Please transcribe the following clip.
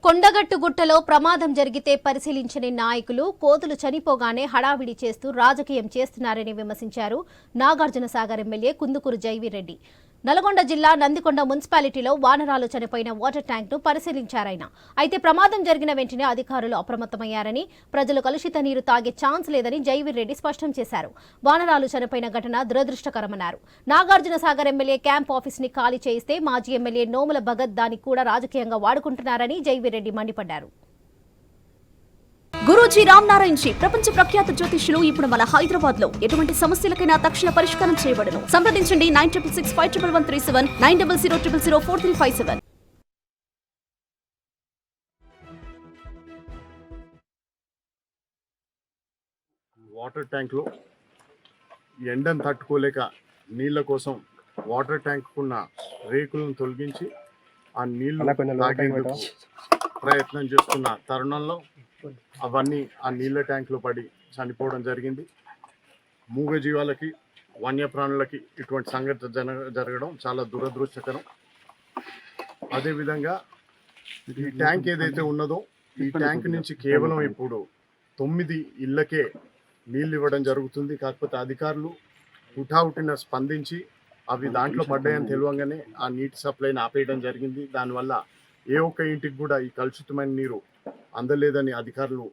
కొండగట్టు గుట్టలో ప్రమాదం జరిగితే పరిశీలించని నాయకులు కోతులు చనిపోగానే హడావిడి చేస్తూ రాజకీయం చేస్తున్నారని విమర్శించారు నాగార్జునసాగర్ ఎమ్మెల్యే కుందుకూరు జైవీరెడ్డి. నల్గొండ జిల్లా నందికొండ మున్సిపాలిటీలో వానరాలు చనిపోయిన వాటర్ ట్యాంక్ను పరిశీలించారాయన. అయితే ప్రమాదం జరిగిన వెంటనే అధికారులు అప్రమత్తమయ్యారని, ప్రజలు కలుషిత నీరు తాగే ఛాన్స్ లేదని జైవీరెడ్డి స్పష్టం చేశారు. వానరాలు చనిపోయిన ఘటన దురదృష్టకరమన్నారు. నాగార్జునసాగర్ ఎమ్మెల్యే క్యాంప్ ఆఫీస్ ని ఖాళీ చేయిస్తే మాజీ ఎమ్మెల్యే నోముల భగత్ దాన్ని కూడా రాజకీయంగా వాడుకుంటున్నారని జైవీరెడ్డి మండిపడ్డారు. గురూజీ రామ్ నారాయణ్ జీ ప్రపంచ ప్రఖ్యాత జ్యోతిష్యులు ఇప్పుడు మన హైదరాబాద్ లో ఎటువంటి సమస్యలకైనా తక్షణ పరిష్కారం చేయబడును. సంప్రదించండి 96651137 9000004357. వాటర్ ట్యాంక్లో ఎండను తట్టుకోలేక నీళ్ళ కోసం వాటర్ ట్యాంకున్న రేకులను తొలగించి ఆ నీళ్లు తాగేందుకు ప్రయత్నం చేస్తున్న తరుణంలో అవన్నీ ఆ నీళ్ళ ట్యాంకులో పడి చనిపోవడం జరిగింది. మూగజీవాలకి, వన్యప్రాణులకి ఇటువంటి సంఘటన జరగడం చాలా దురదృష్టకరం. అదేవిధంగా ఈ ట్యాంక్ ఏదైతే ఉన్నదో ఈ ట్యాంక్ నుంచి కేవలం ఇప్పుడు 9 ఇళ్ళకే నీళ్ళు ఇవ్వడం జరుగుతుంది. కాకపోతే అధికారులు హుటాహుటిన స్పందించి అవి దాంట్లో పడ్డాయని తెలియగానే ఆ నీటి సప్లైని ఆపేయడం జరిగింది. దానివల్ల ఏ ఒక్క ఇంటికి కూడా ఈ కలుషితమైన నీరు అందలేదని అధికారులు